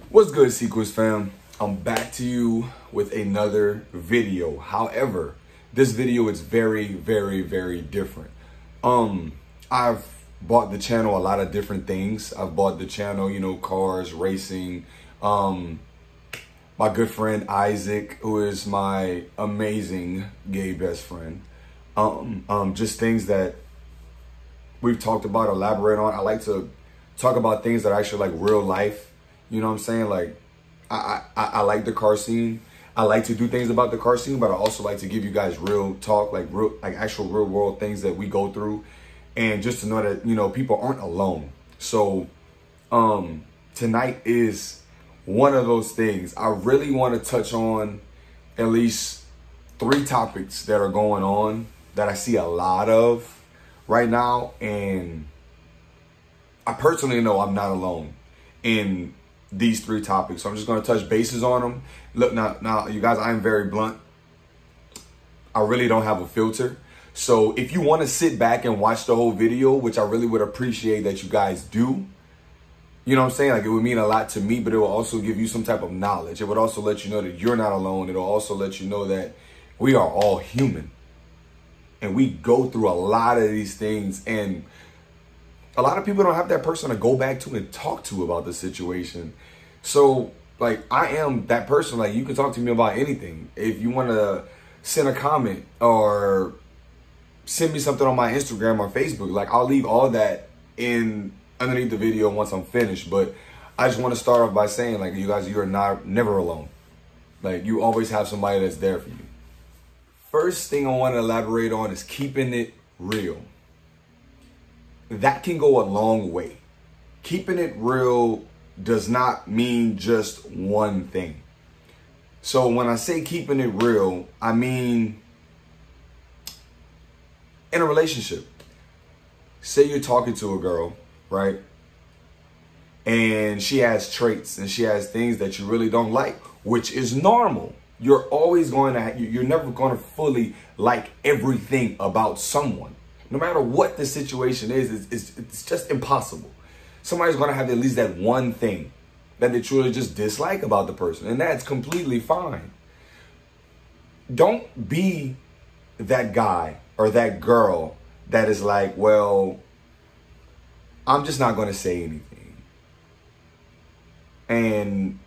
What's good, Sequence fam? I'm back to you with another video. However, this video is very, very different. I've bought the channel a lot of different things. I've bought the channel, cars, racing. My good friend Isaac, who is my amazing gay best friend. Just things that we've talked about, elaborate on. I like to talk about things that are actually like real life. You know what I'm saying? Like, I like the car scene. I like to do things about the car scene, but I also like to give you guys real talk, like actual real world things that we go through. And just to know that, people aren't alone. So, tonight is one of those things. I really want to touch on at least 3 topics that are going on that I see a lot of right now. And I personally know I'm not alone in these 3 topics. So I'm just going to touch bases on them. Look, now, you guys, I am very blunt. I really don't have a filter. So if you want to sit back and watch the whole video, which I really would appreciate that you guys do, you know what I'm saying? Like, it would mean a lot to me, but it will also give you some type of knowledge. It would also let you know that you're not alone. It'll also let you know that we are all human. And we go through a lot of these things. And a lot of people don't have that person to go back to and talk to about the situation. So, like, I am that person. Like, you can talk to me about anything. If you want to send a comment or send me something on my Instagram or Facebook, like, I'll leave all that in underneath the video once I'm finished. But I just want to start off by saying, like, you guys, you are never alone. Like, you always have somebody that's there for you. First thing I want to elaborate on is keeping it real. That can go a long way. Keeping it real does not mean just one thing. So when I say keeping it real, I mean in a relationship. Say you're talking to a girl, right? And she has traits and she has things that you really don't like, which is normal. You're always going to, you're never going to fully like everything about someone. No matter what the situation is, it's just impossible. Somebody's going to have at least that one thing that they truly just dislike about the person. And that's completely fine. Don't be that guy or that girl that is like, well, I'm just not going to say anything. And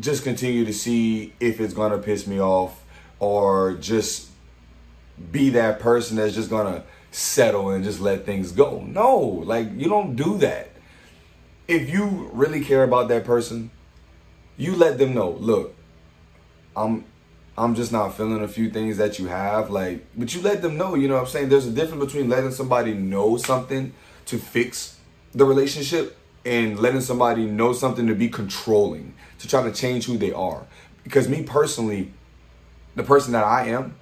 just continue to see if it's going to piss me off, or just be that person that's just going to settle and just let things go. No, like, you don't do that. If you really care about that person, you let them know, look, I'm just not feeling a few things that you have, like, but you let them know, you know what I'm saying? There's a difference between letting somebody know something to fix the relationship and letting somebody know something to be controlling, to try to change who they are. Because me personally, the person that I am,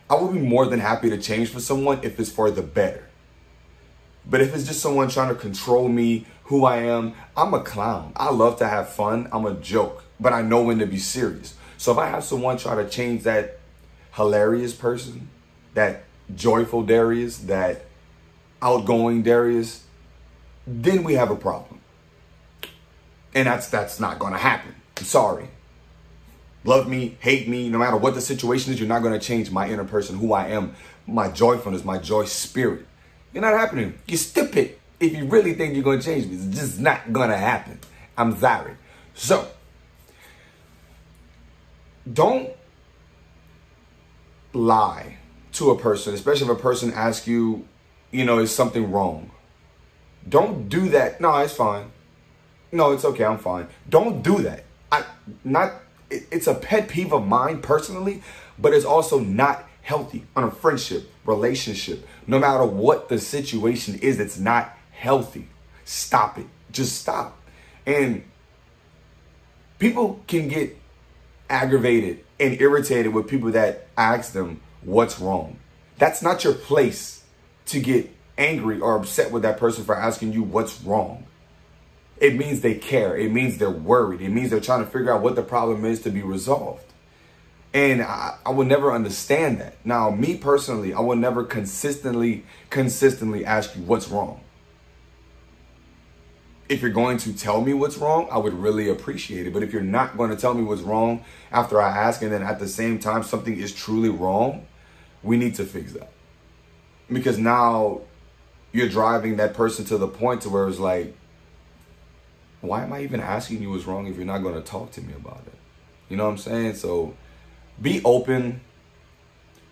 I would be more than happy to change for someone if it's for the better. But if it's just someone trying to control me, who I am, I'm a clown. I love to have fun. I'm a joke, but I know when to be serious. So if I have someone try to change that hilarious person, that joyful Darius, that outgoing Darius, then we have a problem. And that's not going to happen. I'm sorry. Love me, hate me, no matter what the situation is, you're not going to change my inner person, who I am, my joyfulness, my joy spirit. You're not happening. You stupid if you really think you're going to change me. It's just not going to happen. I'm sorry. So, don't lie to a person, especially if a person asks you, is something wrong? Don't do that. No, it's fine. No, it's okay. I'm fine. Don't do that. It's a pet peeve of mine personally, but it's also not healthy on a friendship, relationship. No matter what the situation is, it's not healthy. Stop it. Just stop. And people can get aggravated and irritated with people that ask them what's wrong. That's not your place to get angry or upset with that person for asking you what's wrong. It means they care. It means they're worried. It means they're trying to figure out what the problem is to be resolved. And I will never understand that. Now, me personally, I will never consistently ask you what's wrong. if you're going to tell me what's wrong, I would really appreciate it. But if you're not going to tell me what's wrong after I ask, and then at the same time something is truly wrong, we need to fix that. Because now you're driving that person to the point to where it's like, why am I even asking you what's wrong if you're not going to talk to me about it? You know what I'm saying? So be open.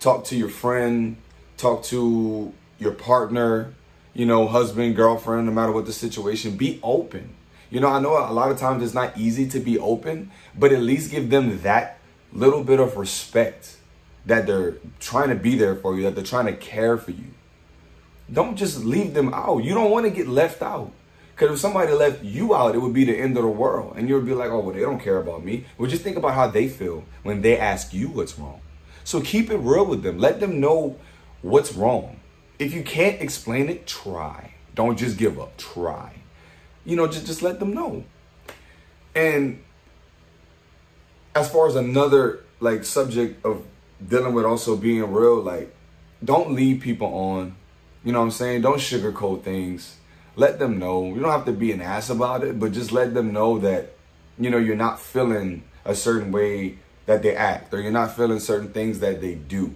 Talk to your friend. Talk to your partner, you know, husband, girlfriend, no matter what the situation. Be open. You know, I know a lot of times it's not easy to be open, but at least give them that little bit of respect that they're trying to be there for you, that they're trying to care for you. Don't just leave them out. You don't want to get left out. Because if somebody left you out, it would be the end of the world. And you'll be like, oh, well, they don't care about me. Well, just think about how they feel when they ask you what's wrong. So keep it real with them. Let them know what's wrong. If you can't explain it, try. Don't just give up. Try. You know, just let them know. And as far as another like subject of dealing with also being real, like, don't lead people on. You know what I'm saying? Don't sugarcoat things. Let them know. You don't have to be an ass about it, but just let them know that, you know, you're not feeling a certain way that they act, or you're not feeling certain things that they do.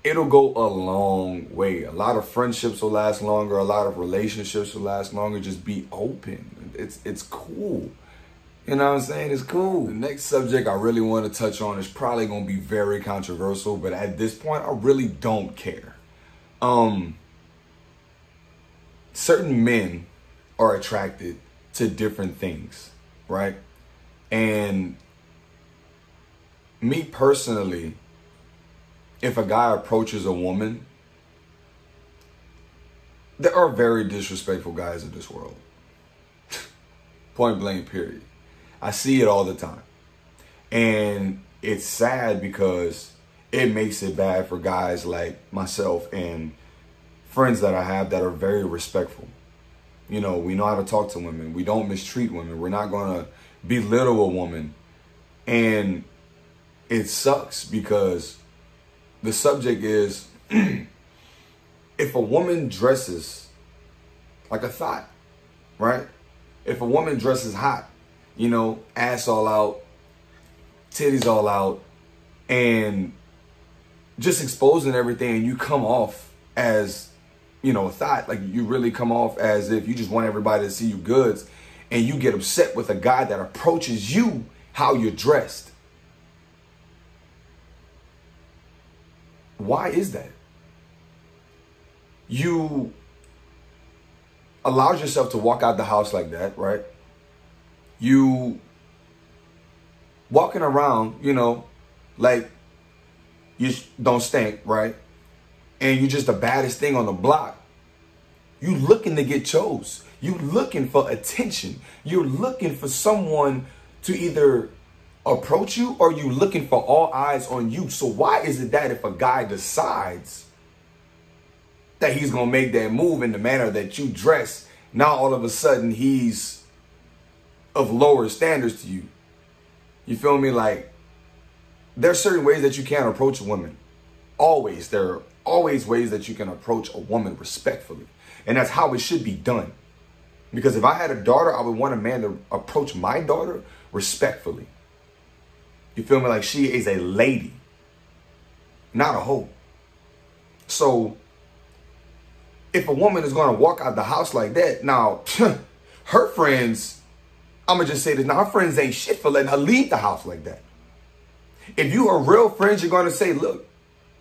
It'll go a long way. A lot of friendships will last longer. A lot of relationships will last longer. Just be open. It's cool. You know what I'm saying? It's cool. The next subject I really want to touch on is probably going to be very controversial, but at this point, I really don't care. Certain men are attracted to different things, right? And me personally, if a guy approaches a woman, there are very disrespectful guys in this world. Point blank, period. I see it all the time. And it's sad because it makes it bad for guys like myself and friends that I have that are very respectful. You know, we know how to talk to women. We don't mistreat women. We're not going to belittle a woman. And it sucks because the subject is if a woman dresses like a thought, right? If a woman dresses hot, you know, ass all out, titties all out, and just exposing everything, and you come off as, you know, a thought, like you really come off as if you just want everybody to see you goods, and you get upset with a guy that approaches you how you're dressed. Why is that? You allowed yourself to walk out the house like that, right? You walking around, you know, like you don't stink, right? And you just the baddest thing on the block. You looking to get chose. You looking for attention. You're looking for someone to either approach you, or you looking for all eyes on you. So why is it that if a guy decides that he's going to make that move in the manner that you dress, now all of a sudden he's of lower standards to you? You feel me? Like, there's certain ways that you can't approach a woman. Always. There are always ways that you can approach a woman respectfully. And that's how it should be done. Because if I had a daughter, I would want a man to approach my daughter respectfully. You feel me? Like she is a lady, not a hoe. So if a woman is going to walk out the house like that, now her friends, I'm going to just say this. Now, her friends ain't shit for letting her leave the house like that. If you are real friends, you're going to say, look,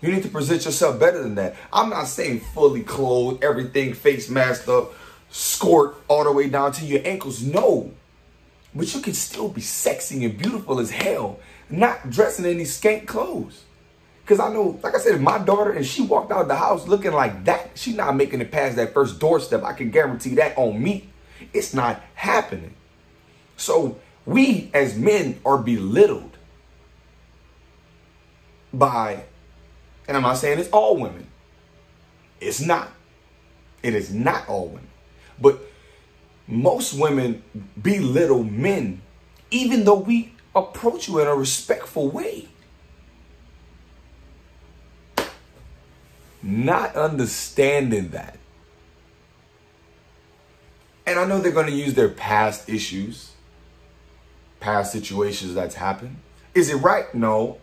you need to present yourself better than that. I'm not saying fully clothed, everything, face masked up, skirt all the way down to your ankles. No. But you can still be sexy and beautiful as hell, not dressing in these skank clothes. Because I know, like I said, if my daughter and she walked out of the house looking like that, she's not making it past that first doorstep. I can guarantee that on me. It's not happening. So we as men are belittled by, and I'm not saying it's all women. It's not. It is not all women. But most women belittle men, even though we approach you in a respectful way. Not understanding that. And I know they're going to use their past issues, past situations that's happened. Is it right? No.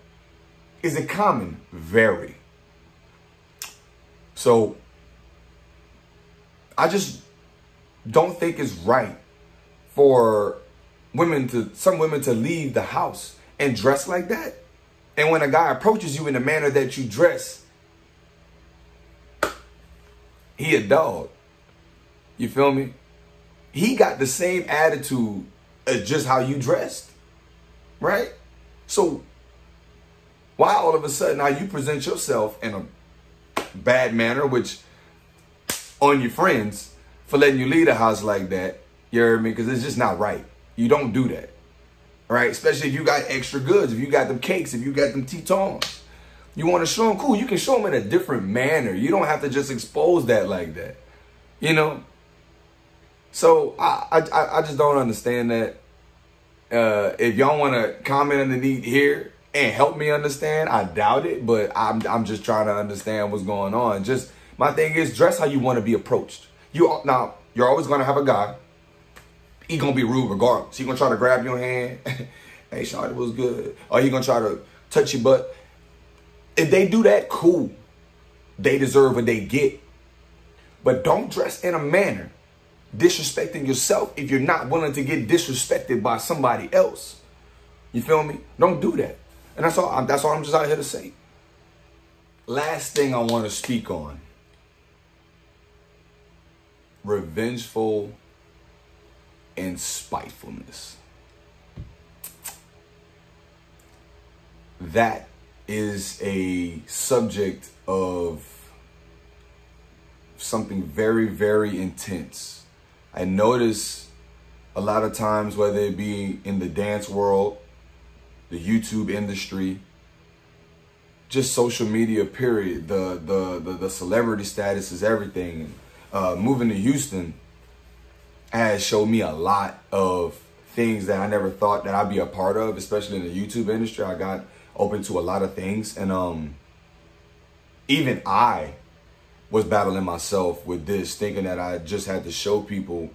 Is it common? Very. So I just don't think it's right for some women to leave the house and dress like that. And when a guy approaches you in the manner that you dress, he a dog. You feel me? He got the same attitude as just how you dressed, right? So why all of a sudden now you present yourself in a bad manner, which on your friends for letting you leave the house like that? You heard me? Because it's just not right. You don't do that, right? Especially if you got extra goods, if you got them cakes, if you got them Tetons. You want to show them, cool, you can show them in a different manner. You don't have to just expose that like that, you know? So I just don't understand that. If y'all want to comment underneath here and help me understand, I doubt it, but I'm just trying to understand what's going on. Just my thing is, dress how you want to be approached. Now, you're always going to have a guy. He going to be rude regardless. He going to try to grab your hand. Hey, shawty, was good. Or he going to try to touch your butt. If they do that, cool. They deserve what they get. But don't dress in a manner disrespecting yourself if you're not willing to get disrespected by somebody else. You feel me? Don't do that. And that's all I'm just out here to say. Last thing I want to speak on. Revengeful and spitefulness. That is a subject of something very, very intense. I notice a lot of times, whether it be in the dance world, the YouTube industry, just social media, period, the celebrity status is everything. Moving to Houston has showed me a lot of things that I never thought that I'd be a part of, especially in the YouTube industry. I got open to a lot of things, and even I was battling myself with this, thinking that I just had to show people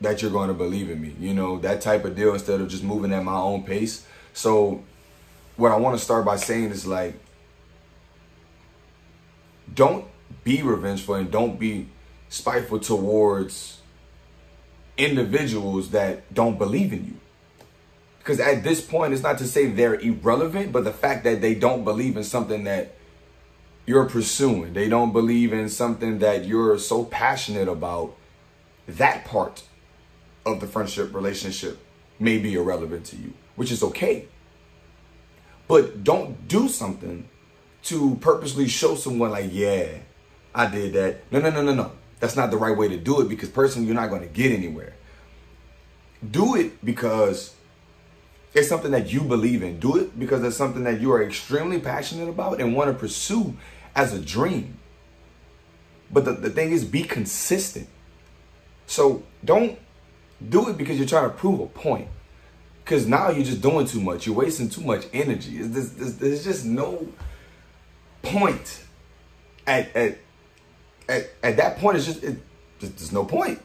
that you're going to believe in me, you know, that type of deal, instead of just moving at my own pace. So what I want to start by saying is, like, don't be revengeful and don't be spiteful towards individuals that don't believe in you. Because at this point, it's not to say they're irrelevant, but the fact that they don't believe in something that you're pursuing, they don't believe in something that you're so passionate about, that part of the friendship relationship may be irrelevant to you, which is okay. But don't do something to purposely show someone like, yeah, I did that. No. That's not the right way to do it, because personally, you're not going to get anywhere. Do it because it's something that you believe in. Do it because it's something that you are extremely passionate about and want to pursue as a dream. But the thing is, be consistent. So don't do it because you're trying to prove a point. Because now you're just doing too much. You're wasting too much energy. There's just no point. At that point, there's no point.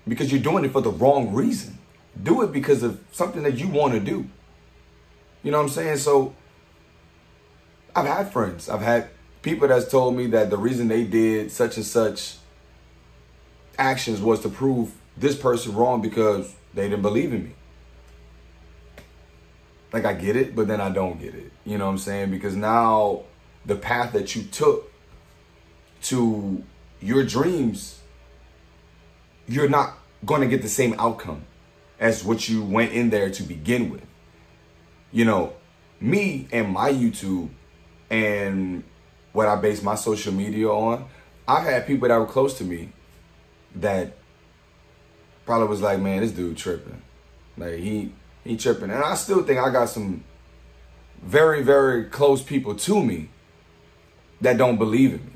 Because you're doing it for the wrong reason. Do it because of something that you want to do. You know what I'm saying? So I've had friends. I've had people that's told me that the reason they did such and such actions was to prove this person wrong because they didn't believe in me. Like, I get it, but then I don't get it. You know what I'm saying? Because now the path that you took to your dreams, you're not going to get the same outcome as what you went in there to begin with. You know, me and my YouTube and what I base my social media on, I had people that were close to me that probably was like, man, this dude tripping. Like, he tripping. And I still think I got some very, very close people to me that don't believe in me.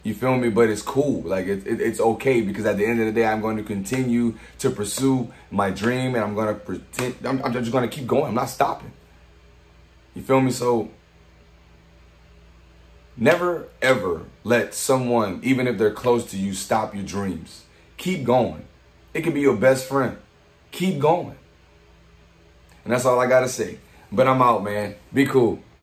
You feel me? But it's cool. Like, it's okay, because at the end of the day, I'm going to continue to pursue my dream, and I'm going to pretend. I'm just going to keep going. I'm not stopping. You feel me? So Never, ever let someone, even if they're close to you, stop your dreams. Keep going. It could be your best friend. Keep going. And that's all I got to say. But I'm out, man. Be cool.